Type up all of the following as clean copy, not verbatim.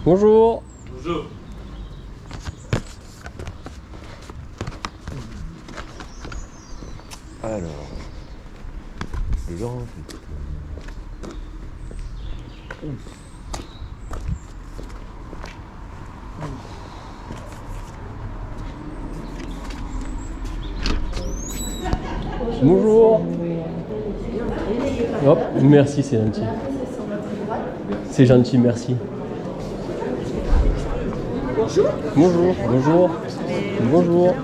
Bonjour. Bonjour. Alors, Laurent. Bonjour. Hop, merci, c'est gentil. C'est gentil, merci. Bonjour. Bonjour, bonjour. Bonjour.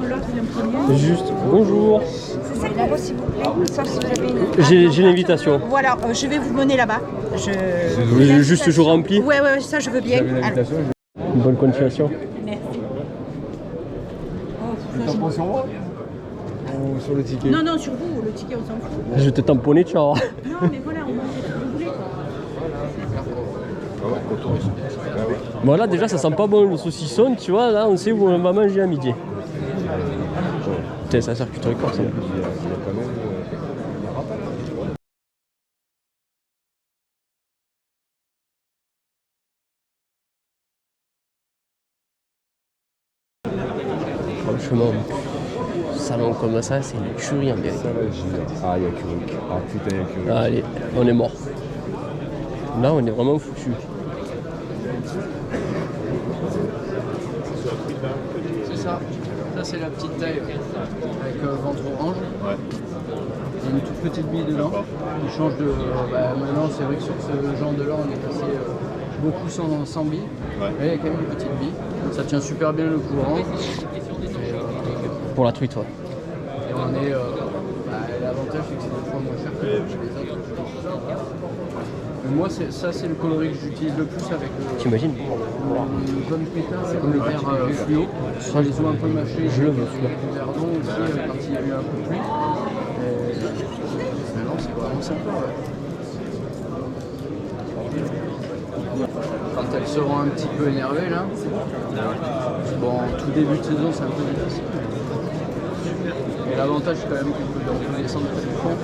Juste, bonjour. C'est ça qu'on veut, s'il vous plaît. Sauf si vous avez une... J'ai l'invitation. Voilà, je vais vous mener là-bas. Juste je remplis. Ouais, ça je veux bien. Alors. Une bonne continuation. Merci. Tu tampons sur moi ou sur le ticket? Non, sur vous, le ticket on s'en fout. Je vais te tamponner, ciao. Non, mais voilà, on mange ce que vous voulez. Voilà, déjà ça sent pas bon le saucisson, tu vois, là on sait où on va manger à midi. Putain, c'est la charcuterie corse. Franchement, salon comme ça, c'est une tuerie en vérité. Ah, il y a Curuc. Ah putain, il y a Curuc. Allez, on est mort. Là, on est vraiment foutu. C'est ça. Ça, c'est la petite taille avec ventre orange. Ouais. Il y a une toute petite bille dedans. Il change de. Maintenant, c'est vrai que sur ce genre de là, on est passé beaucoup sans bille. Ouais. Mais il y a quand même une petite bille. Ça tient super bien le courant. Pour la truite, ouais. Et on est. L'avantage, c'est que c'est 2 fois moins cher que chez les autres. Mais moi, ça, c'est le coloris que j'utilise le plus avec le. T'imagines? Une bonne pétard, c'est comme le vert fluo. Sur les os un peu mâchés, Je le veux, celui-là. Le verdon aussi, quand il y a eu un peu de pluie. Mais non, c'est vraiment sympa. Ouais. Quand elles seront un petit peu énervées, là. Bon, en tout début de saison, c'est un peu difficile. Et l'avantage, c'est quand même qu'on peut descendre près du fond.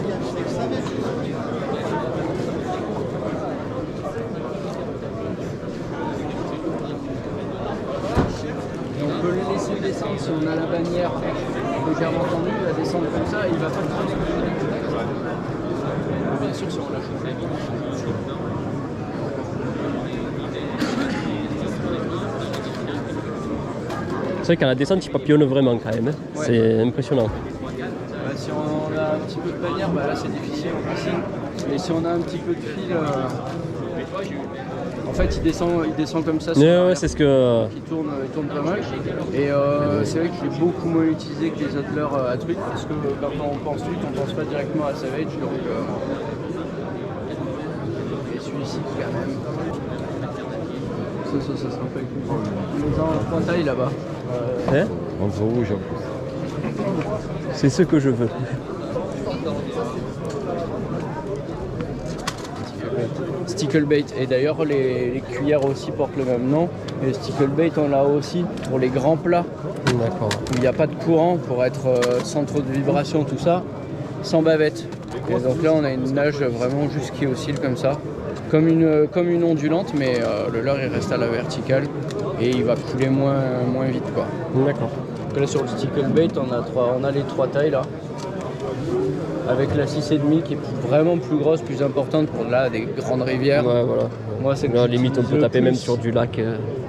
On peut les laisser descendre si on a la bannière légèrement tendue, la descendre comme ça, il va pas trop se bouger. Bien sûr, si on la chauffe. C'est vrai qu'à la descente, il papillonne vraiment quand même. Hein. Ouais. C'est impressionnant. Si on a un petit peu de bannière, là c'est difficile aussi. Et si on a un petit peu de fil, en fait il descend comme ça. Ouais, c'est ce que. Il tourne pas mal. Et c'est vrai qu'il est beaucoup moins utilisé que les atteleurs à truite, parce que quand on pense truite, on pense pas directement à savage. Donc, et celui-ci quand même. Ça sera pas écoute. On est en 3 tailles là-bas. Hein? Ventre rouge en plus. C'est ce que je veux. Sticklebait. Et d'ailleurs, les cuillères aussi portent le même nom. Et le sticklebait, on l'a aussi pour les grands plats. D'accord. Où il n'y a pas de courant pour être centre de vibration, tout ça, sans bavette. Et donc là, on a une nage vraiment juste qui oscille comme ça. Comme une ondulante, mais le leurre il reste à la verticale et il va couler moins vite, quoi. D'accord. Donc là sur le sticklebait, on a les 3 tailles là, avec la 6,5 qui est vraiment plus grosse, plus importante pour là des grandes rivières. Ouais, voilà. Moi, c'est Là, limite, on peut taper même sur du lac.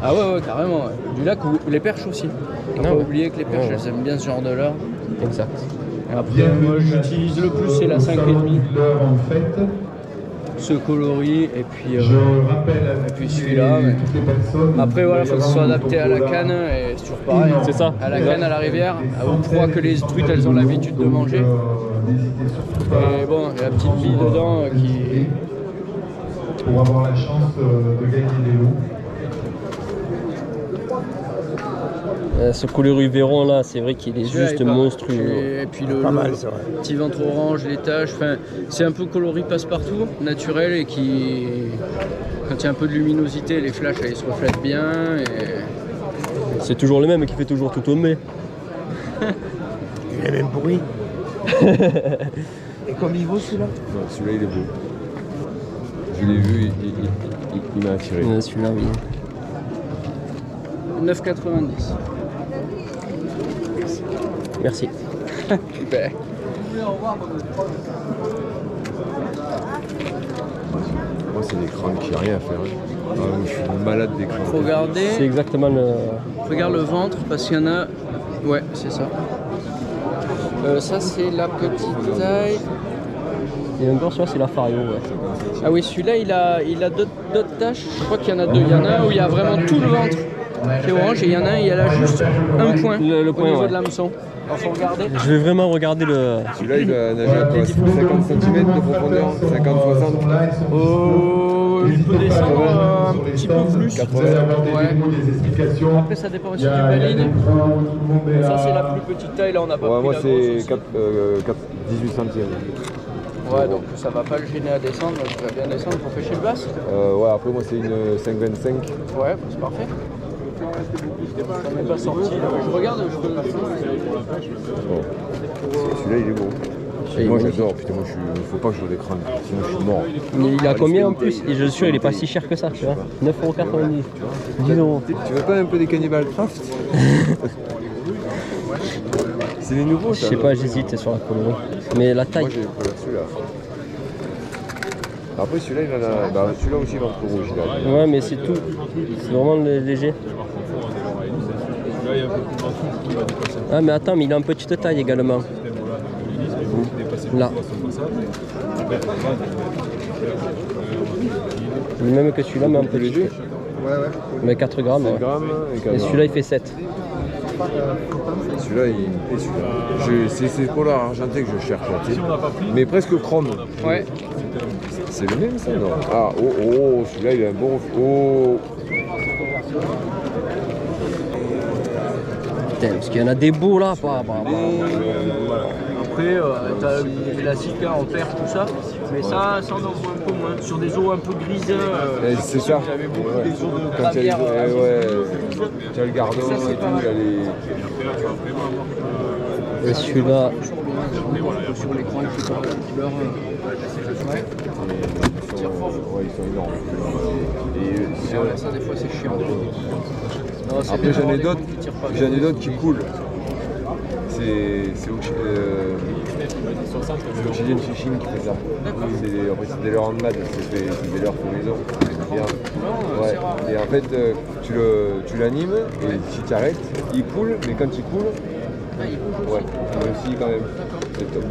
Ah ouais, carrément. Ouais. Du lac ou les perches aussi. Il ne faut pas oublier que les perches, elles aiment bien ce genre de leurre. Exact. Et après, moi j'utilise le plus, c'est la 5,5. Ce coloris et puis celui-là. Mais... Après voilà, il faut que ce soit adapté à la canne et c'est toujours pareil. C'est ça. À la canne, à la rivière, au froid que les truites elles ont l'habitude de manger. Et bon, il y a la petite bille dedans qui. Pour avoir la chance de gagner des lots. Ce coloris Véron là, c'est vrai qu'il est juste monstrueux. Et puis le petit ventre orange, les taches, c'est un peu coloris passe-partout, naturel et qui, quand il y a un peu de luminosité, les flashs ils se reflètent bien. Et... C'est toujours le même qui fait toujours tout tomber. Il a même bruit. Et comme il vaut celui-là? Non, celui-là il est beau. Je l'ai vu, il m'a attiré. Celui-là, oui. 9,90. Merci. Ben, Moi, c'est des crânes qui n'ont rien à faire. Hein. Ah, je suis malade des crânes. faut regarder. C'est exactement le. Regarde le ventre parce qu'il y en a. Ouais, c'est ça. Ça, c'est la petite taille. Et encore, celui-là, c'est la Fario. Ouais. Ah oui, celui-là, il a d'autres taches. Je crois qu'il y en a deux. Il y en a un où il y a vraiment tout le ventre qui est orange et il y en a un, il y a là juste un point, Le point, au niveau ouais. de l'hameçon. Alors, faut regarder. Je vais vraiment regarder le. Celui-là, il va nager à quoi 50 cm de profondeur 50-60 Il peut descendre un petit peu plus. 80. Ouais. Après, ça dépend aussi du baline. Ça, c'est la plus petite taille. Là, on n'a pas Ouais, pris moi, la c'est grosse aussi. 18 centimes. Ouais, donc ça va pas le gêner à descendre. Tu vas bien descendre pour pêcher le basse. Ouais, après, moi, c'est une 5,25. Ouais, c'est parfait. Ça n'est pas sorti. Je regarde, je peux. Bon. Celui-là, il est beau. Et Moi, oui. j'adore. Putain, moi, faut pas que je joue l'écran. Sinon, je suis mort. Mais il a combien en plus? Et je suis sûr, il est pas si cher que ça, tu vois. 9,90 €. 10 €. Tu veux pas un peu des Cannibal Craft C'est les nouveaux, Je ça. sais pas, j'hésite sur la colonie. Mais la taille. Moi, j'ai pas celui-là. Après, celui-là, il en a. Bah, celui-là aussi, il est un peu rouge. Là. Ouais, mais c'est tout. C'est vraiment léger. Ah, mais attends, mais il a une petite taille également. Là. Même que celui-là, mais un peu Plus léger. Mais 4 grammes. 5 Ouais. grammes et 4 Et celui-là, il fait 7. Celui-là, il me plaît, celui-là. C'est ces couleurs argentées que je cherche, là, tu sais. Mais presque chrome. Ouais. C'est le même, ça, non? Ah, oh, celui-là, il a un bon. Oh! Putain, parce qu'il y en a des beaux là. Après, t'as les classiques en perche, tout ça. Mais ça on en voit un peu moins. Sur des eaux un peu grises. C'est ça. J'avais beaucoup Ouais. des eaux de Quand tu as Bavière, tu as le gardon Ça, c'est et pas tout, mal. il y a les. Et celui-là, sur l'écran, je sais pas, couleur. Ouais. Ouais, ils sont énormes. Et Ouais, ça, des fois, c'est chiant. Non, c'est après, des j'en ai genres d'autres qui tirent pas bien. qui coulent. C'est Oxygen Fishing qui fait ça. Après, c'est des leurres en mad, c'est des leurres pour les os. Ouais. Et en fait, tu l'animes et si tu arrêtes, il coule, mais quand il coule, ouais, il aussi quand même. C'est top.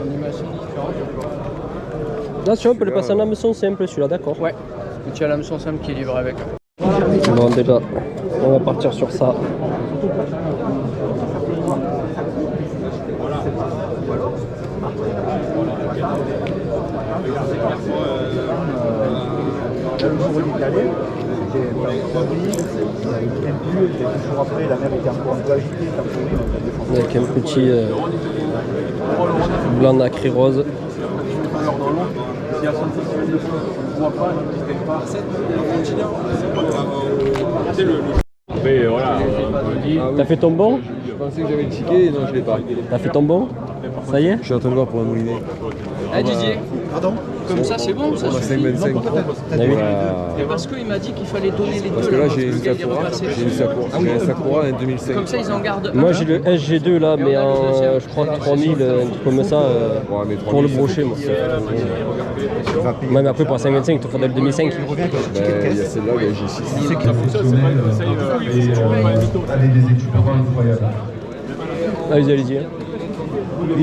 Animation différente. là, tu vois, on peut le passer en hameçon simple, celui-là, d'accord. Ouais. Et tu as l'hameçon simple qui est livré avec. Bon, déjà, on va partir sur ça. Avec un petit blanc nacré rose. T'as fait ton bon? Je pensais que j'avais le ticket, non, je l'ai pas. T'as fait ton bon? Ça y est? Je suis en train de voir pour un moulinet. Ah Didier. Pardon. Comme ça c'est bon, ça On a suffit. 5,25. Ah oui. Et parce qu'il m'a dit qu'il fallait donner les Parce deux. que là, parce j'ai que une le gars, il est Sakura, repassé. j'ai un Sakura en 2005. Comme ça ils en gardent un. Moi j'ai le SG2 là, mais en je crois 3000, un truc comme ça, Ouais, mais pour le 3000, brocher moi. Ouais, mais après pour 5,25, il te faudrait le 2005. Ben, il y a celle-là, ben, j'ai 6. C'est exceptionnel et avec des équipements incroyables. Allez-y, allez-y.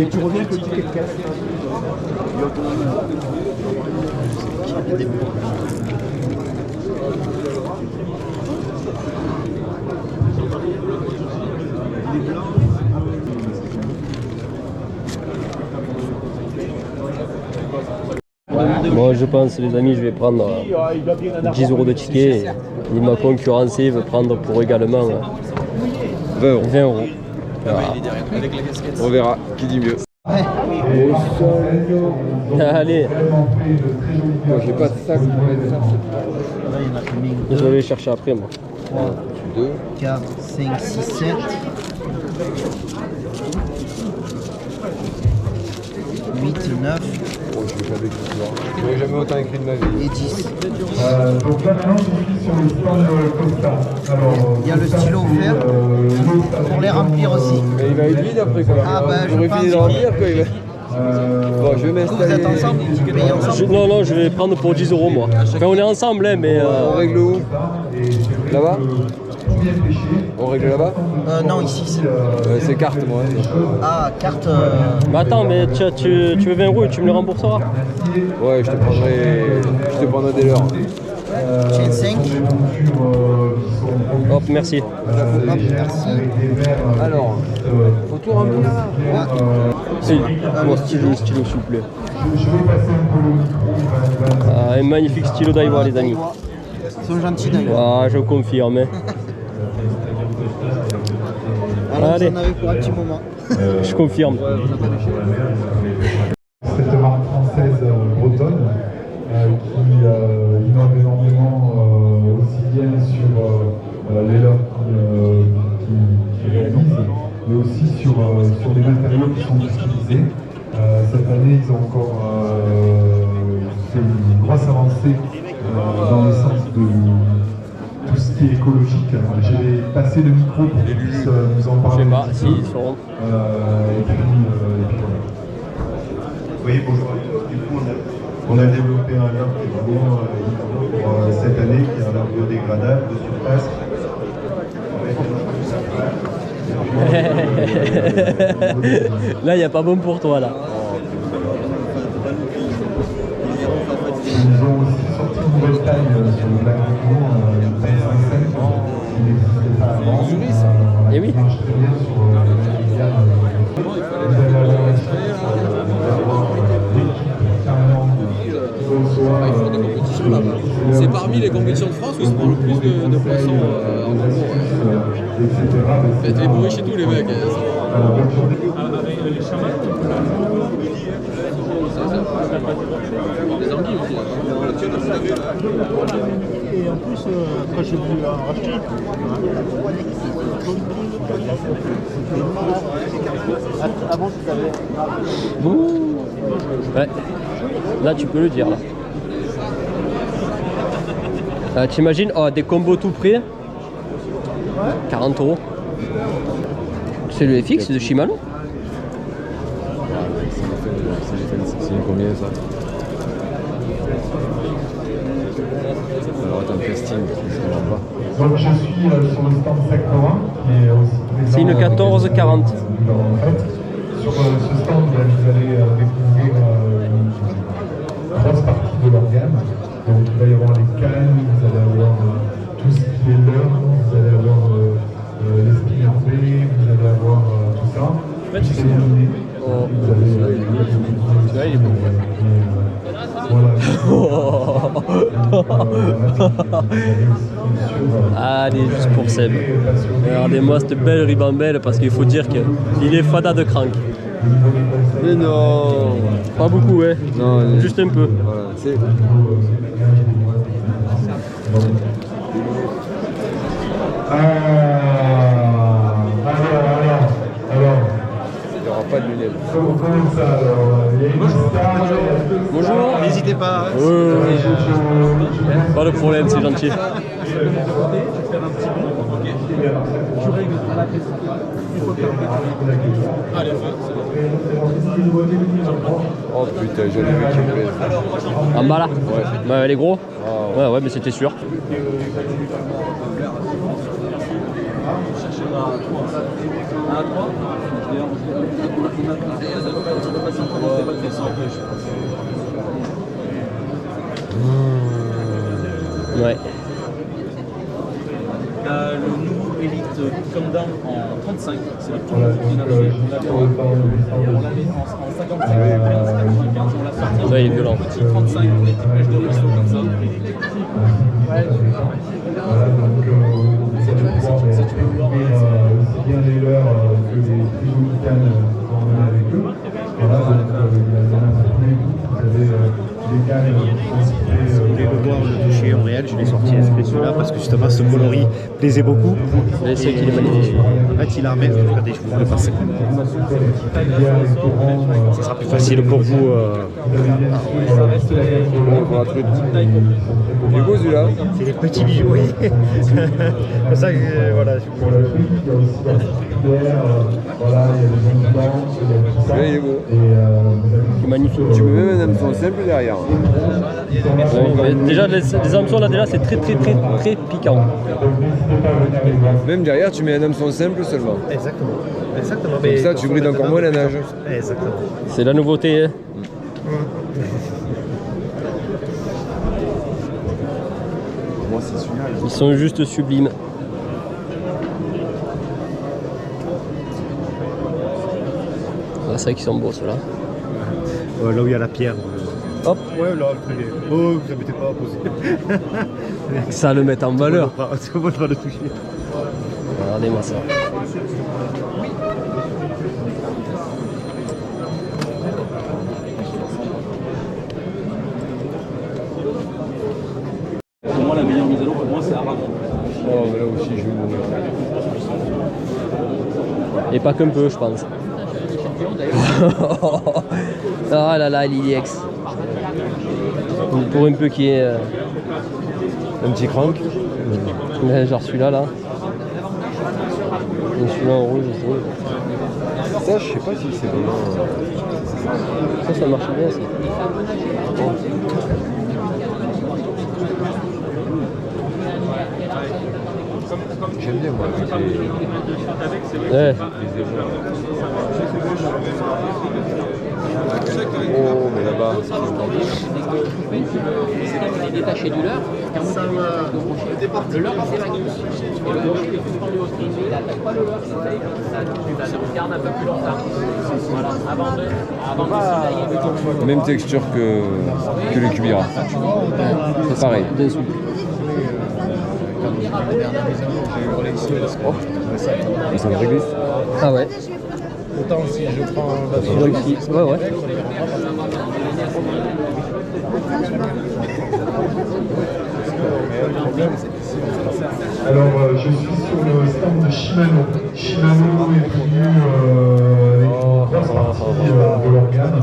Et tu reviens que le ticket de caisse. Moi je pense les amis, je vais prendre 10 € de ticket. Et ma concurrencée veut prendre pour également 20 euros. 20 €. Voilà. On verra qui dit mieux. Allez, Moi, j'ai pas de sac pour mettre ça. je vais aller chercher après moi. 2. 4, 5, 6, 7. 8, 9 Oh, je l'ai jamais écrit souvent. Je n'ai jamais autant écrit de ma vie. et 10. Donc là maintenant je suis sur le stand Costa. Alors, Il y a le Costa, stylo c'est, offert l'eau pour les remplir aussi. Mais il va être vide après quand même. Ah, bah, je J'aurais pense. fini de remplir quoi. Il va... Bon, je vais Vous m'installer. êtes ensemble, vous payez ensemble. Non, non, je vais prendre pour 10 euros moi. Enfin, on est ensemble, hein, mais. On règle où? Là-bas? On règle là-bas? Non, ici. C'est carte moi. Ah, carte. Mais attends, mais tu veux 20 euros et tu me les rembourseras? Ouais, je te prendrai des leurs. Chain 5. Hop, merci. Hop, merci. Alors, faut tout remplir là. Si, moi, stylo, s'il vous plaît. Ah, un magnifique stylo d'Aiwa, les amis. Ils sont gentils d'ailleurs. Ah, je confirme. Hein. Alors, Allez. vous en avez pour un petit moment. Je confirme. Cette marque française bretonne qui innove énormément aussi bien sur les leurs qu'ils réalisent, mais aussi sur les matériaux qui sont utilisés. Cette année, ils ont encore fait une grosse avancée dans le sens de tout ce qui est écologique. Je vais passer le micro pour qu'ils puissent nous en Je parler. sais pas, un petit si, peu. ils seront. Et puis voilà. Oui, bonjour à tous. Du coup, on a développé un leurre qui est vraiment pour cette année, qui est un leurre biodégradable de surface. Là, il n'y a pas bon pour toi, là. Ils ont aussi sorti une nouvelle taille sur le Black Rico, une taille 5.5 qui n'existait pas avant. Eh oui. Qui marche très bien sur les gammes. Vous allez avoir la chance d'équipe carrément qui reçoit. Ils font des compétitions là-bas. C'est parmi les compétitions de France où ils se prend le plus de poissons en concours. Faites les bruits chez tous les mecs. Des anguilles aussi. Et en plus, quand j'ai voulu en racheter, avant tu avais. Ouais. Là, tu peux le dire. Là. T'imagines, oh, des combos tout près. 40 euros. C'est le FX de Shimano. C'est combien ça? Alors attends, casting, je ne pas. Donc je suis sur le stand Sector 1 qui est aussi présent. C'est une 14-40. Sur ce stand, vous allez découvrir une grosse partie de leur gamme. Donc il va y avoir les cannes, vous allez avoir tout ce qui est leurre, vous allez avoir les spinner B, vous allez avoir tout ça. Vous avez Celui-là, il est beau. Allez, juste pour Seb. Regardez-moi cette belle ribambelle parce qu'il faut dire qu'il est fada de crank. Mais non. Pas beaucoup, hein. Non, Juste un peu. Voilà, c'est... Alors. Il n'y aura pas de lunettes. Comment ça alors? Bonjour. N'hésitez pas. Pas de problème, c'est gentil. Oh putain, j'en ai vu qui me plaisent. En bas là? Ouais. Ouais, elle est gros? Ah, Ouais, ouais, mais c'était sûr. Ouais. Le nouveau Elite Countdown en 35, c'est la toute Voilà, nouvelle donc, génération. On l'avait en 55, 95, on l'a sorti Ouais, il est violent. en petit 35, des petites mèches de ruisseau comme ça. Voilà, donc vous allez pouvoir découvrir aussi bien les leurs que les plus jolies cannes qu'on a avec eux. Voilà, donc il y en a pour tous les goûts. Vous avez des cannes qui sont Vous voulez le voir, le toucher en réel, je l'ai sorti SP. voulais celui-là parce que justement ce coloris plaisait beaucoup. Et c'est qu'il est magnifique. En fait, il a un mec. Regardez, je vous le passe. Ce sera plus facile pour vous. Il est beau celui-là. C'est des petits bijoux, oui. C'est ça que voilà. Celui-là, il est beau. Magnifique. Tu mets même un hameçon simple derrière. Mais déjà, les hameçons là, déjà, c'est très piquant. Même derrière, tu mets un hameçon simple seulement. Exactement. Exactement. Comme ça, tu brides encore moins la nage. Exactement. C'est la nouveauté. Hein. Moi, c'est celui-là. Ils sont juste sublimes. Ah, c'est vrai qu'ils sont beaux ceux-là. Là où il y a la pierre. Hop. Ouais, là, oh, vous n'habitez pas à poser. Ça le met en valeur. C'est bon de pas le toucher. Regardez-moi ça. Pour moi, la meilleure mise à l'eau, pour moi, c'est Aragon. Oh, mais là aussi, je vais mourir. Et pas qu'un peu, je pense. Ah là là, l'Iliex. Pour un peu qui est Un petit crank. genre celui-là là. Et celui-là en rouge aussi. Ça, je sais pas si c'est vraiment. Ça marche bien ça. J'aime bien moi avec les. Ouais. Oh, mais là-bas, c'est encore mieux. Il est détaché du leurre, quand vous avez le leurre il s'évacue. Et le rocher est suspendu au string, il n'attaque pas le leurre, il regarde un peu plus longtemps. Voilà, avant de s'éveiller. Même texture que le Cubira. C'est pareil. Oh, ça me réglisse. Ah ouais. Autant si je prends la Ouais, ouais. Alors, je suis sur le stand de Shimano. Shimano est venu avec une grosse partie de l'organe.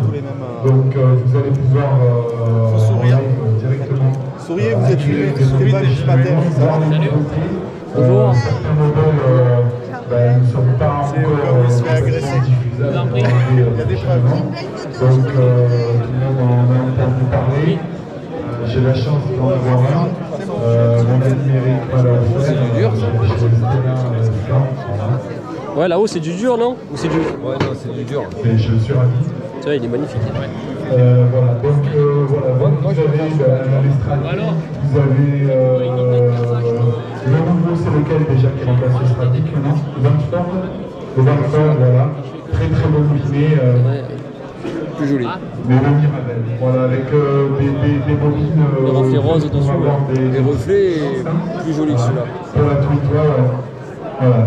Donc, vous allez pouvoir en live directement. Souriez, vous êtes filmé. C'était pas les matin, ça va. Bonjour. Certains modèles ne sont pas encore il se fait agresser. diffusables. Il y a des preuves. Donc, tout le monde en a entendu parler. J'ai la chance d'en avoir un. Mon ami Eric m'a l'a offert. C'est du dur, ça. Ouais, là-haut c'est du dur, non? Ou c'est du. Ouais, non, c'est du dur. Mais je suis ravi. Tu vois, il est magnifique. Voilà, donc voilà, vous avez les Stradic, vous avez le nouveau, c'est lequel déjà qui remplace le Stradic maintenant? Le Vanford, voilà, très très bon limé. Plus joli. Mais le Mirabel, voilà, avec des bobines. Les reflets roses dessus. Les reflets plus jolis que celui-là. Pour la Twitwa, voilà.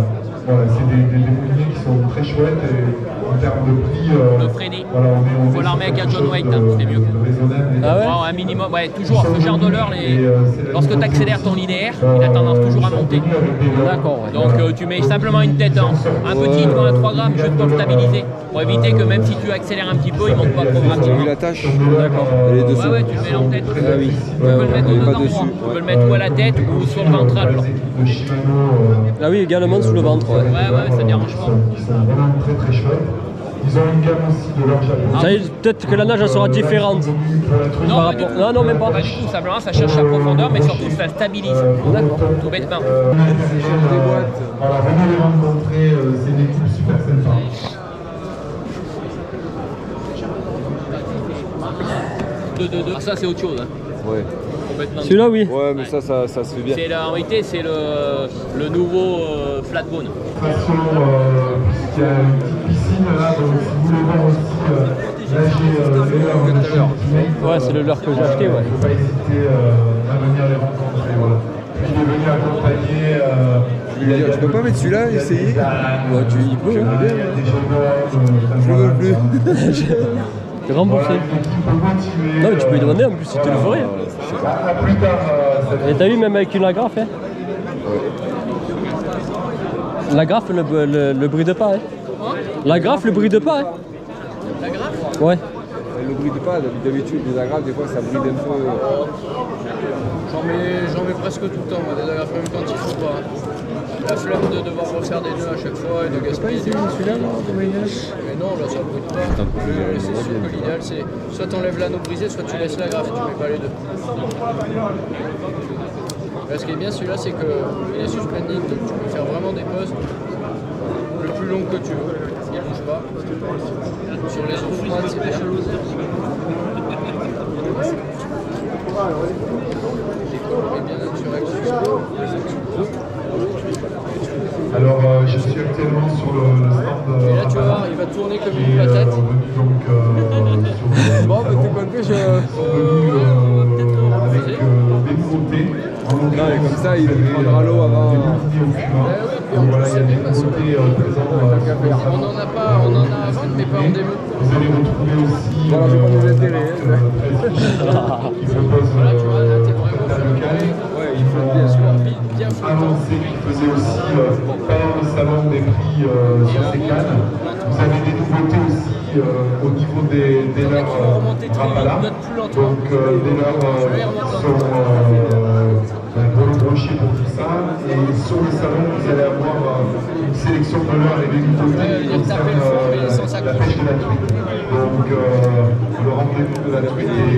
Voilà, c'est des bobines qui sont très chouettes et en termes de prix. De freiner. Voilà, on Faut l'armer avec un John White, hein, c'est mieux. Ah ouais? Un minimum, ouais, toujours. Ce genre de leurre, lorsque tu accélères ton linéaire, il a tendance toujours à monter. D'accord, ouais. Donc tu mets simplement une tête en un petit ou un 3 grammes juste pour le stabiliser. Pour éviter que même si tu accélères un petit peu, il ne monte pas trop T'as vu rapidement. la tâche? D'accord. Elle est dessous. Ouais, ouais, tu le mets en tête. Ah oui. Tu peux le mettre elle est pas dedans, dessus. tu peux le mettre ou à la tête ou sur le ventral. Alors. Ah oui, également sous le ventre, ouais. Ouais, ça dérange pas. Ils sont vraiment très très chouettes. Ils ont une gamme aussi de leur Japon. Ça y est, peut-être que la nage elle sera différente. Non, Par pas du rapport- tout. non, même pas. Pas du tout, simplement ça cherche la profondeur, mais surtout ça stabilise. D'accord. Tout bêtement. Voilà, venez les rencontrer, c'est une équipe super sympa. Ah, ça c'est autre chose. Hein. Ouais. Complètement. Celui-là, oui. Ouais, mais ça se fait bien. En réalité, c'est le nouveau flat bone. De toute façon, puisqu'il y a une petite piscine là, donc si vous voulez voir aussi nager Ouais, c'est le leurre que j'ai acheté, ouais. il ne faut pas hésiter à venir les rencontrer. Voilà. Puis il est venu accompagner. Je lui ai dit, tu peux pas mettre celui-là, essayer? Ouais, tu y peux. Il y a des jeunes hommes. Je le veux plus. T'es remboursé. Voilà, l'équipe peut continuer. Non, mais tu peux lui demander en plus si tu le ferais. À plus tard, Et t'as vu même avec une agrafe, hein? L'agrafe le bride pas, hein? L'agrafe le bride pas, hein? L'agrafe? Ouais. Elle ne bride pas, d'habitude des agrafes, des fois ça bride un peu. J'en mets presque tout le temps, moi, des agrafes, même quand il faut pas. La flemme de devoir refaire des nœuds à chaque fois et de gaspiller. Celui-là, non, comment il est? Mais non, là ça brûle pas. Et c'est sûr que l'idéal c'est soit t'enlèves l'anneau brisé, soit tu laisses la graffe et tu mets pas les deux. Là, ce qui est bien celui-là, c'est qu'il est suspending, donc tu peux faire vraiment des pauses le plus long que tu veux. Il bouge pas. Sur les eaux froides, c'est bien. Et bien naturel. Alors, je suis actuellement sur le stand. Et là, tu vas voir, il va tourner comme une patate. Bon, bah t'es pas que je. Avec des nouveautés. Non, et comme ça, il prendra l'eau avant. Voilà, il y a des nouveautés présentes. On en a à vendre, mais pas en démo. Vous allez retrouver aussi. Voilà, j'ai pas nos intérêts. Qui propose Voilà, tu vois, là, t'es vraiment local. Ouais, il faut bien bien annoncé qu'il faisait aussi pendant le salon des prix sur ces cannes. Vous avez des nouveautés aussi au niveau des leurs Rapala. Donc des leurs sont brochés pour tout ça. Et sur le salon, vous allez avoir une sélection de leurs et des nouveautés qui concernent la pêche de la truite. Donc le rendez-vous de la truite est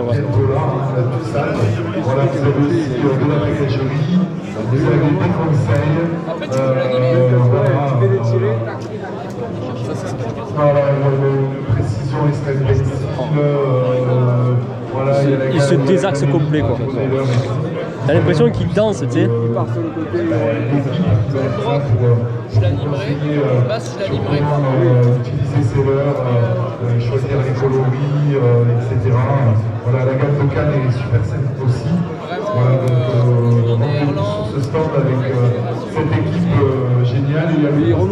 bientôt là, tout ça. Voilà, vous avez aussi de la bagagerie, vous avez des conseils. Après, tu peux l'animer. Tu peux les tirer. Voilà, la précision extrême textile. Voilà, Il se désaxe complet, quoi. T'as l'impression qu'il danse, tu sais. Il part sur le côté. Je l'animerai. Basse, je l'animerai. Utiliser ses leurres, choisir les coloris, etc. Voilà, la gamme de cannes est super simple aussi. Voilà, donc rendez-vous sur ce stand avec cette équipe géniale. Il y a le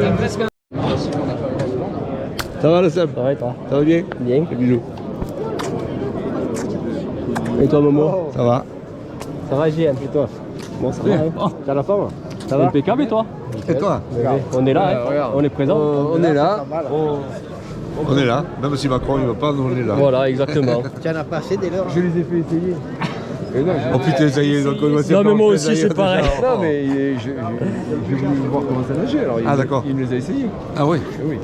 Ça va le Seb? Ça va et toi? Ça va bien? Bien. Bisous. Et toi, Momo? Ça va? Ça va, JM? Et toi? Bon, ça va. Hein? T'as la forme? Ça va? Impeccable, et toi? Et toi? On est là, hein? On est présent. On est là. On est là, même si Macron il ne va pas, nous on est là. Voilà, exactement. Tu en as passé des leurs? Je les ai fait essayer. Oh putain, ça y est, donc on va Non, mais moi aussi, c'est pareil. Non, mais j'ai voulu voir comment ça nageait. Alors, Ah, d'accord. Il nous a essayé. Ah oui? Oui.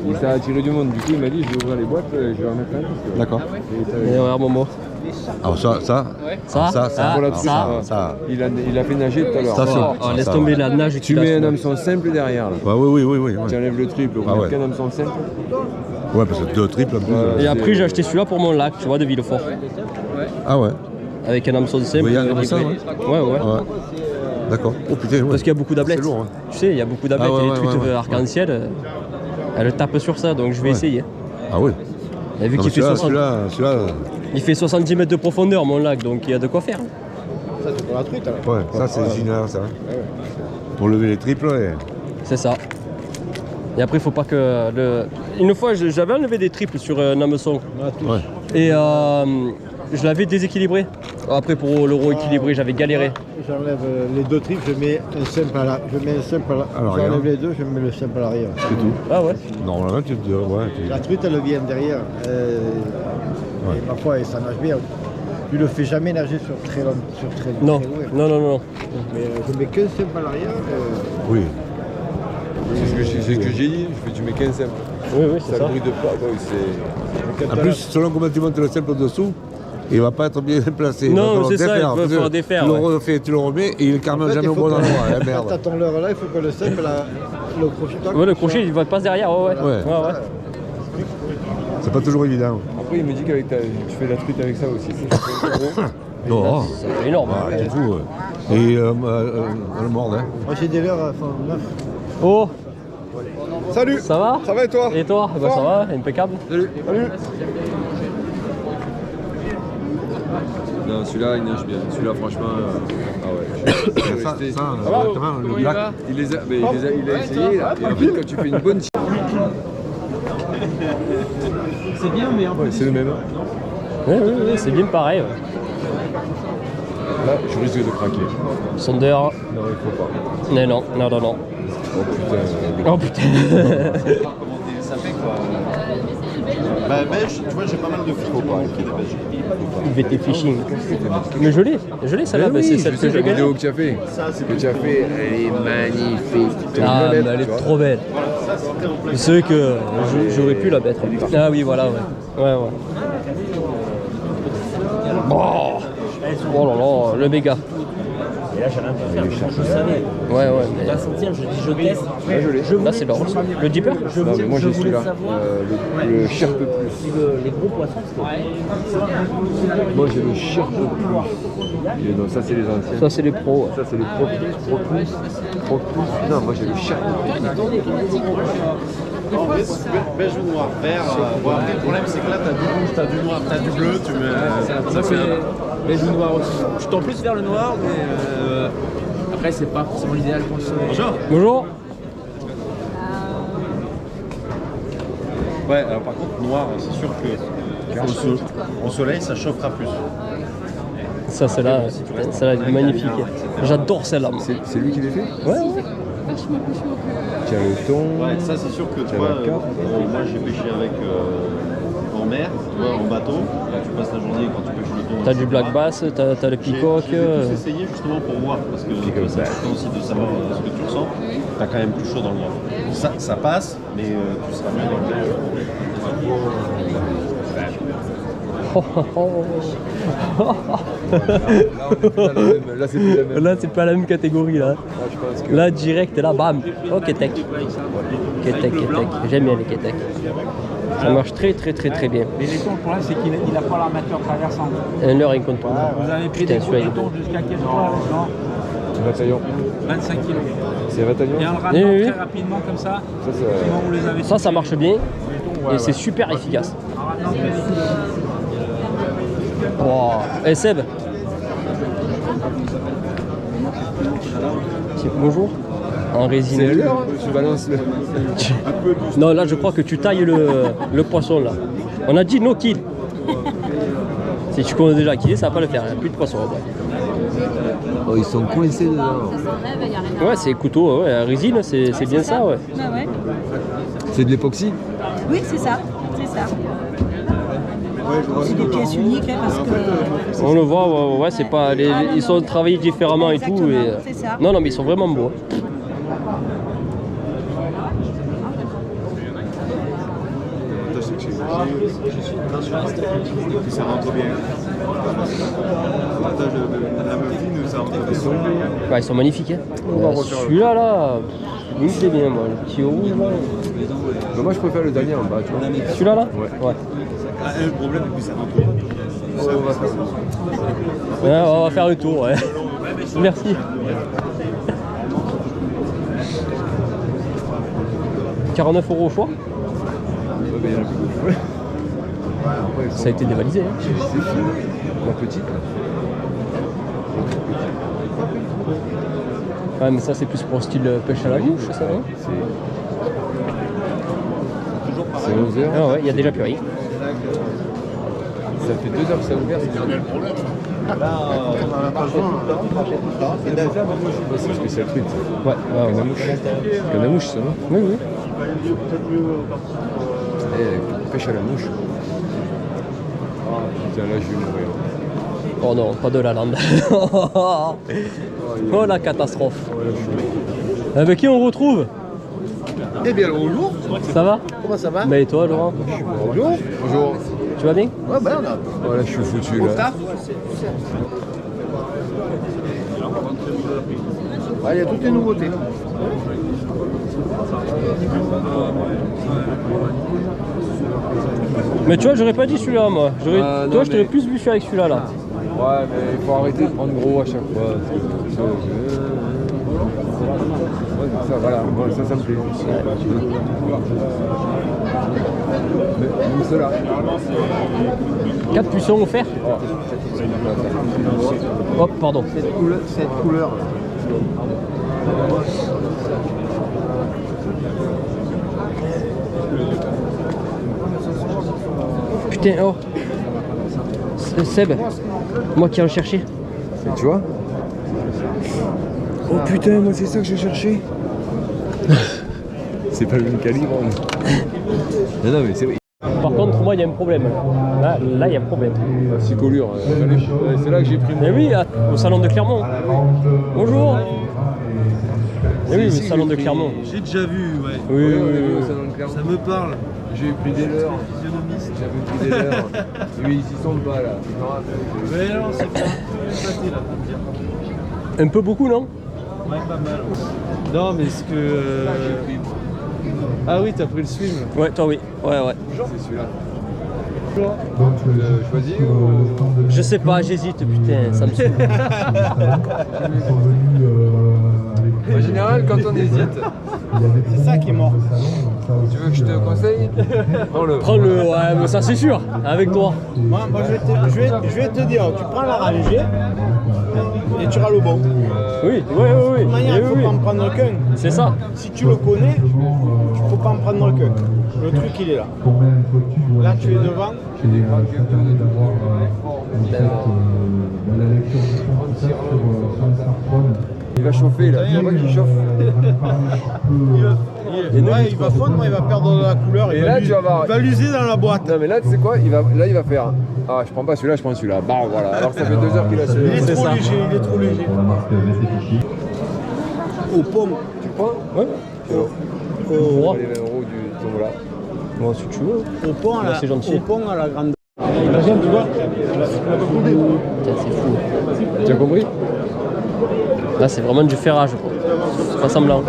Et ça a attiré du monde. Du coup, il m'a dit je vais ouvrir les boîtes, je vais en mettre un. D'accord. Et regarde, Momo. Alors ça, Il a fait nager tout à l'heure. Ça, Laisse tomber la nage. Tu mets un hameçon simple derrière. Là. Ouais, oui. Tu enlèves le triple, Ah, on ouais. met qu'un hameçon simple. Ouais, parce que 2 triples en plus. Et après, j'ai acheté celui-là pour mon lac, tu vois, de Villefort. Ah ouais? Avec un hameçon simple. Oui, il y a un hameçon, ouais. Ouais. D'accord. Oh putain, ouais. Parce qu'il y a beaucoup d'ablettes. C'est lourd, hein. Tu sais, il y a beaucoup d'ablettes Ah, ouais, et les truites ouais. arc-en-ciel, elles tapent sur ça, donc je vais essayer. Ah oui? Et vu Non, qu'il fait, celui-là, il fait 70 mètres de profondeur, mon lac, donc il y a de quoi faire. Ça, c'est pour la truite alors. ouais, ça c'est génial ça. Pour lever les triples, ouais. C'est ça. Et après, il faut pas que Une fois, j'avais enlevé des triples sur un hameçon. Ouais. Et je l'avais déséquilibré. Après, pour le rééquilibrer, j'avais galéré. J'enlève les 2 triples, je mets un simple à l'arrière. J'enlève les 2, je mets le simple à l'arrière. C'est tout. Ah ouais. Normalement, La truite, elle vient derrière. Et parfois, ça nage bien. Tu le fais jamais nager sur très long. Non. Très loin. Non. Mais je mets qu'un simple à l'arrière. Oui. C'est ce que j'ai dit, tu mets 15 simples. Oui, c'est ça. Ça brille de pas, c'est. En plus, selon comment tu montes le simple dessous, il va pas être bien placé. Non, c'est ça, il va falloir défaire. Tu le refais, tu le remets et il est carrément jamais au bon endroit. Quand Merde. tu as ton leurre là, il faut que le simple, le crochet. Ouais, le crochet, il va pas derrière. Ouais. C'est pas toujours évident. Après, il me dit qu'avec tu fais la truite avec ça aussi. Non, C'est énorme. c'est tout. Et le mord, hein. Moi, j'ai des leurres à fond neuf. Oh, Salut. ça va? Ça va et toi? Et toi? Bah, ça va, impeccable. Salut. Non, celui-là, il nage bien. Celui-là, franchement, Ça, exactement, le black. il a essayé, là. Et en fait, quand tu fais une bonne... C'est bien, mais Ouais, c'est le même. Oui, c'est bien pareil. Là, je risque de craquer. Sondeur. Non, il faut pas. Mais non, non, non, non. Oh putain. Oh putain. Ça fait quoi Bah beige, tu vois, j'ai pas mal de filles qui m'ont écrit des beiges. VT Fishing. Mais je l'ai celle-là, Mais oui, c'est celle je que sais, j'ai la vidéo gagnée. que tu as fait. Elle est magnifique. Ah, mais elle est trop belle. C'est vrai que j'aurais pu la mettre. Ah oui, voilà, ouais. Ouais, ouais. Oh là là, le méga. Et là, j'allais un peu faire, mais moi, je savais. Ouais, ouais. Je dois sentir, je dis, je teste. Là, je l'ai. Là, c'est l'or. Le dipper. Non, mais moi, j'ai celui-là. Le Sherpe Plus. Les gros poissons, c'était. Moi, j'ai le Sherpe Plus. Et non, ça, c'est les anciens. Ça, c'est les pros. Ça, c'est les Pro Plus. Pro Plus. Non, moi, j'ai le Sherpe Plus. Beige ou noir, vert. Bon, après, le problème, c'est que là, t'as du rouge, t'as du noir, t'as du bleu, tu mets. Ça fait beige ou noir aussi. Je tends plus vers le noir, mais après, c'est pas forcément l'idéal pour le soleil. Bonjour. Bonjour. Ouais, alors par contre, noir, c'est sûr que au soleil, ça chauffera plus. Ça, celle-là, celle-là est magnifique. J'adore celle-là. moi. C'est lui qui les fait? Ouais, ouais. Tiens, le thon. Ouais, ça c'est sûr que tu vois, moi j'ai pêché avec en mer, tu vois, en bateau. Là, tu passes la journée quand tu pêches le thon. T'as du black bass, t'as le peacock. Je vais tous essayer justement pour voir, parce que c'est important aussi de savoir ce que tu ressens. T'as quand même plus chaud dans le noir. Ça passe, mais tu seras mieux dans le beige. Là, c'est plus la même. Là, c'est pas la même catégorie là. Là, direct, là, bam. Oh, Ketek. Ketek. J'aime bien les Ketek. Ça marche très bien. Mais les thons, le problème, c'est qu'il n'a pas l'armature traversante. Un heure incontournable. Vous avez pris des gros thons jusqu'à quel poids là-dedans? Bataillon. 25 kg. C'est un bataillon. Et en le ramenant très rapidement comme ça, Ça marche bien. Et c'est super efficace. Oh. Et Seb. Bonjour. En résine. C'est l'heure, tu balances le. Non, là je crois que tu tailles le poisson là. On a dit no kill. Si tu connais déjà qui est, ça va pas le faire, il n'y a plus de poisson. Oh, ils sont coincés dedans. Ouais, c'est couteau, ouais, résine, c'est bien ça, ouais. Ah ouais. C'est de l'époxy? Oui, c'est ça. C'est ça. C'est des pièces uniques, hein, parce que. On le voit, ouais, c'est pas. Ils sont travaillés différemment et tout. Et... c'est ça. Non, mais ils sont vraiment beaux. Ça rentre bien. L'avantage de la meufine, ça rentre bien. Ouais, ils sont magnifiques. Hein. Celui-là, il me plaît bien, moi. Le petit rouge, là. Mais moi, je préfère le dernier en bas, tu vois. Celui-là, là? Ouais. Ah, le problème, et puis ça rentre bien. Ouais, on va faire le tour, ouais. Merci. « 49 € au choix. Ça a été dévalisé. Hein. C'est fini. La petite. Ouais, mais ça, c'est plus pour style pêche à la mouche, ça, hein. C'est 11h. Ah ouais, il y a déjà purée. Ça fait 2 heures que ça a ouvert, c'est bien le problème. Là, on n'a pas le temps. C'est spécial truc. Ouais, Canamouche. Canamouche, ça, non? Oui, oui. Pêche à la mouche. Putain, là, je vais mourir. Oh non, pas de la lande. Oh la catastrophe. Avec qui on retrouve? Eh bien, bonjour. Ça va? Comment ça va? Mais et toi, Laurent? Bonjour. Bonjour. Tu vas bien? Ouais, ben on a. Voilà, je suis foutu là. Il y a toutes les nouveautés. Mais tu vois, j'aurais pas dit celui-là, moi. Toi, je t'aurais plus vu faire avec celui-là. Là. Ouais, mais il faut arrêter de prendre gros à chaque fois. Ça, voilà, ça me plaît. Mais ceux-là. 4 puissons offerts. Hop, pardon. Cette couleur. Putain, oh. Seb, moi qui en cherchais. Tu vois? Oh putain, moi c'est ça que je cherchais. C'est pas le même calibre. Non, non, mais c'est vrai. Par contre, moi, il y a un problème. Là, il y a un problème. La psycholure, c'est là que j'ai pris mon... Mais oui, au salon de Clermont. Bonjour. Mais oui, au salon de Clermont. J'ai déjà vu, ouais. Oui, au salon de Clermont. Ça me parle. J'ai pris des leurs. J'avais pris des leurs. Oui, ils y sont pas là. Mais non, c'est pas éclaté là, pour me dire. Un peu beaucoup, non? Ouais, pas mal. Non, mais ce que. Ah oui, t'as pris le swim là. Ouais, toi oui. Ouais, ouais. C'est celui-là. Choisi Je sais pas, j'hésite, putain, ça me saoule. En général, quand on hésite, C'est ça qui est mort. tu veux que je te conseille? Prends-le. Prends-le, ouais, mais ça c'est sûr, avec toi. Moi je vais te dire, tu prends la rangée et tu auras le bon. Oui, oui, oui, De oui. toute manière, il ne faut Oui, pas oui. en prendre qu'un. C'est ça. Si tu le connais, il ne faut pas en prendre qu'un. Le truc, il est là. Là, tu es devant. Il va chauffer là, tu vois qu'il chauffe. Il va fondre, mais il va perdre de la couleur. Et là, tu vas voir. Il va l'user dans la boîte. Non mais là, tu sais quoi, il va faire. Ah, je prends pas celui-là, je prends celui-là. Bah voilà, alors ça fait 2 heures qu'il a celui-là. Il est trop léger, il est trop léger. Au pomme. Tu le prends? Ouais. Au roi. Les 20 € du tombola. Bon, si tu veux. Au pont, C'est gentil. au pont à la grande. Putain, c'est fou. Tu as compris? Là, c'est vraiment du ferrage, quoi. C'est pas semblant.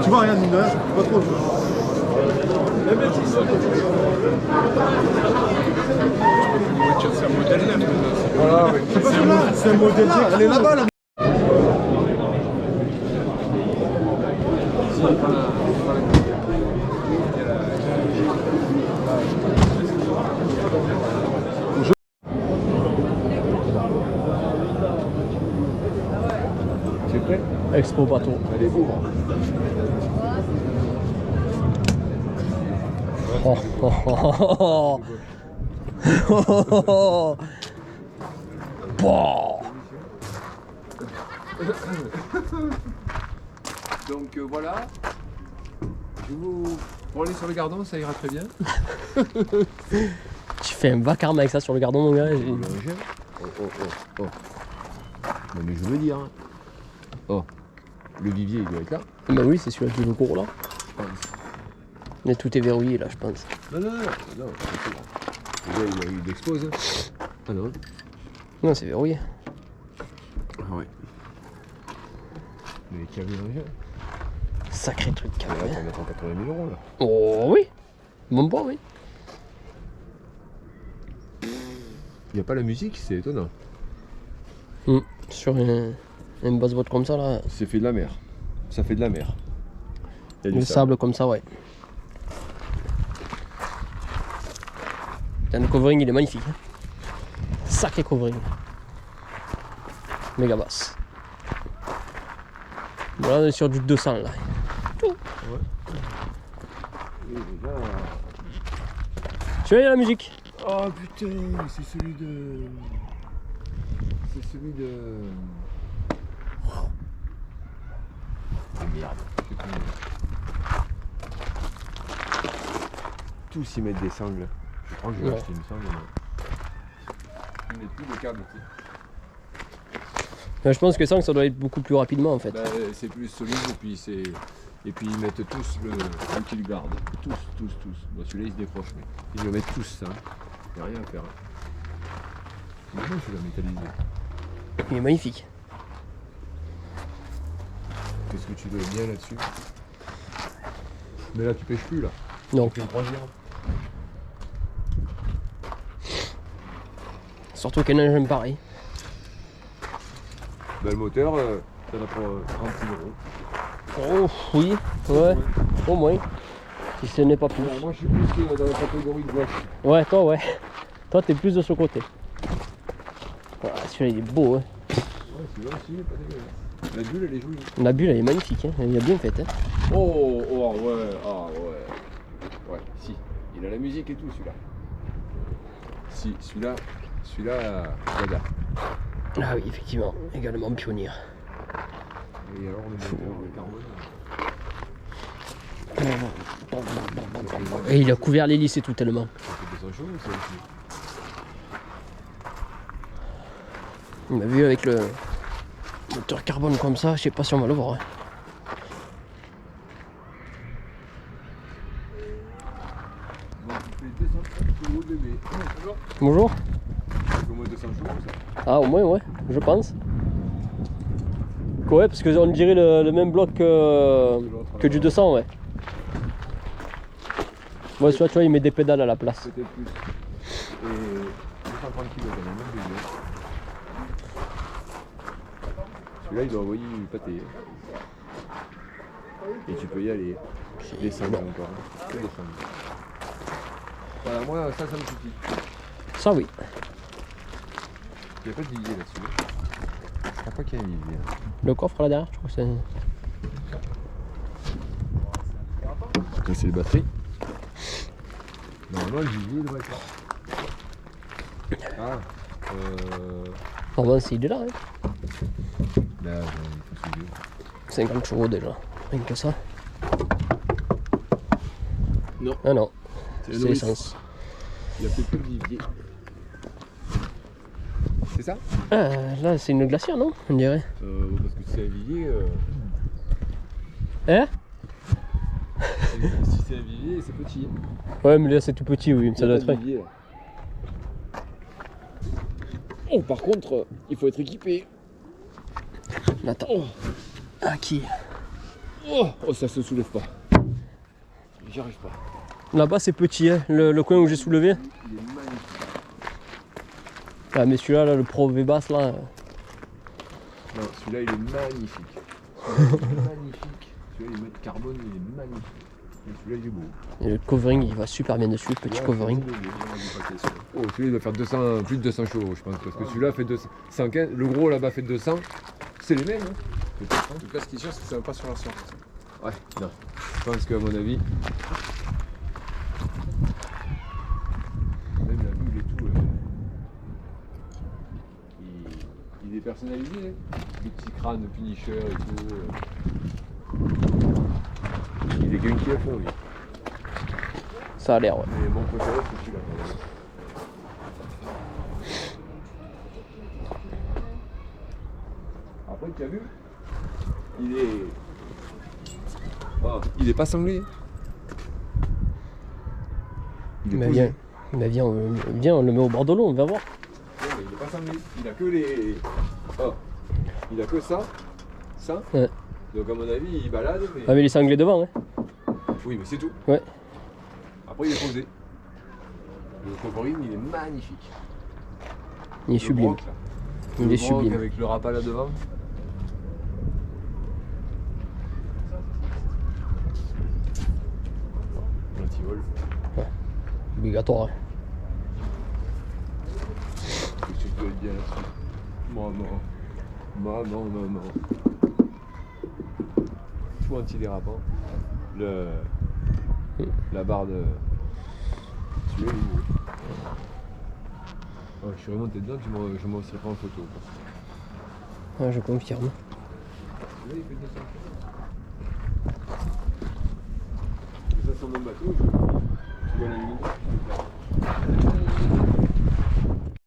Tu vois, rien de mineur, pas trop. C'est un modèle neuf. Voilà, c'est un modèle neuf. Elle est là-bas, là. Tu es prêt? Expo bateau. Allez, ouvre. Oh, oh, oh, oh, oh. Bah. Donc voilà. Je vous... Pour aller sur le gardon, ça ira très bien. Tu fais un vacarme avec ça sur le gardon, mon gars. Oh. Non mais je veux dire. Oh. Le vivier, il doit être là. Bah oui, c'est celui-là qui est le gros là. Je pense. Mais tout est verrouillé là, je pense. Non, c'est bon. Il expose. Ah non. Non, c'est verrouillé. Ah ouais. Mais qui a vu l'engin? Sacré truc quand Là, même. tu vas mettre en 80 000 € là. Oh oui. Bon point, oui. Il n'y a pas la musique, c'est étonnant. Sur un basse-boîte comme ça là. C'est fait de la mer. Ça fait de la mer. Il y a Le du sable comme ça, ouais. Le covering il est magnifique. Hein. Sacré covering. Méga basse. Voilà, on est sur du 200 là. Tout. Ouais. Tu vois, il y a la musique. Oh putain, c'est celui de... C'est celui de... Oh merde, j'ai plus le nom. Tous y mettent des sangles. Je crois que je vais acheter une sangle. Ils mettent plus de câbles. Je pense que ça doit être beaucoup plus rapidement en fait. Bah, c'est plus solide et puis c'est... Et puis ils mettent tous le qu'ils gardent. Tous. Bon, celui-là il se décroche, mais ils le mettent tous ça. Il n'y a rien à faire. C'est bon celui-là métallisé. Il est magnifique. Qu'est-ce que tu veux bien là-dessus? Mais là tu pêches plus là. Non. Tu fais une croisière. Surtout qu'un engin pareil. Bah, le moteur, ça va pour 36 €. Oh oui, ouais, au moins. Si ce n'est pas plus. Moi je suis plus dans la catégorie de gauche. Ouais, toi ouais. Toi t'es plus de ce côté. Voilà, celui-là il est beau hein. Ouais, celui-là aussi, il est pas dégueulasse. La bulle elle est jolie. La bulle elle est magnifique, hein. Elle est bien faite. Hein. Oh ouais, ah ouais. Ouais, si. Il a la musique et tout celui-là. Si, celui-là, j'adore. Ah oui, effectivement, également pionnier. Et alors le moteur, le carbone. Et il a couvert l'hélice et tout tellement. Ça fait 200 chevaux ça aussi. On a vu avec le moteur carbone comme ça, je sais pas si on va le voir. Hein. Bon, tu fais 200 chevaux de bébé. Bonjour. Au moins 200 chevaux ça. Ah au moins ouais, je pense. Ouais, parce qu'on dirait le même bloc que du 200 ouais. Ouais, tu vois, il met des pédales à la place. Peut-être plus. Et 230 kg quand même, même bébé. Celui-là, il doit envoyer une pâté. Et tu peux y aller. Descendre encore. Que descendre. Voilà, moi, ça me suffit. Ça, oui. Il n'y a pas de vivier là-dessus. Je crois pas qu'il y ait un vivier. Le coffre là derrière, je crois que c'est. Ça, c'est les batteries. Normalement, le vivier devrait être là. Ah. Normalement, il est là. Hein. Là, il faut suivre. 50 chevaux déjà. Rien que ça. Non. Ah non. C'est C'est l'essence. Il n'y a peut-être plus de vivier. C'est ça? Ah, là, c'est une glacière, non? On dirait. Parce que c'est un vivier. Hein? Si c'est un vivier, c'est petit. Ouais, mais là, c'est tout petit, oui. Ça doit être. Vivier, là. Oh, par contre, il faut être équipé. Attends. Oh. Ah, qui? Oh, ça se soulève pas. J'y arrive pas. Là-bas, c'est petit, hein. Le coin où j'ai soulevé. Il est magnifique. Ah, mais celui-là, là, le Pro V-Bass, là. Non, celui-là, il est magnifique. Celui-là, il est magnifique. Celui-là, il met carbone, il est magnifique. Et celui-là, il est beau. Et le covering, il va super bien dessus, petit covering. Oh, celui-là, il doit faire 200, plus de 200 chevaux, je pense. Parce que celui-là fait 215. Le gros, là-bas, fait 200. C'est les mêmes, hein. En tout cas, ce qui est sûr, c'est que ça va pas sur la sorte. Ouais, non. Je pense qu'à mon avis, même la bulle et tout, il est personnalisé. Hein. Le petit crâne de Punisher et tout. Il est gunky à fond, lui. Ça a l'air, ouais. Mais mon préféré, c'est celui-là. Après, tu as vu? Il est pas sanglé. Il est Mais posé. viens, on le met au bord de l'eau, on va voir. Non, mais il est pas sanglé. Il a que les. Oh. Il a que ça. Ça. Ouais. Donc à mon avis, il balade. Mais... Ah, mais il est sanglé devant, hein. Oui, mais c'est tout. Ouais. Après, il est posé. Le covering, il est magnifique. Il est sublime. Broc, là. Il Le est broc sublime. avec le rapat là devant. L'antivol. Ouais. Obligatoire. Hein. Qu'est-ce que tu peux dire là-dessus? Maman. Tout antidérapant. La barre de. Celui-là, il est beau. Oh, je suis remonté dedans, je m'en serais pas en photo. Ouais, je confirme. Là, il fait 200 km. Ça, sur mon bateau, tu vois la lumière.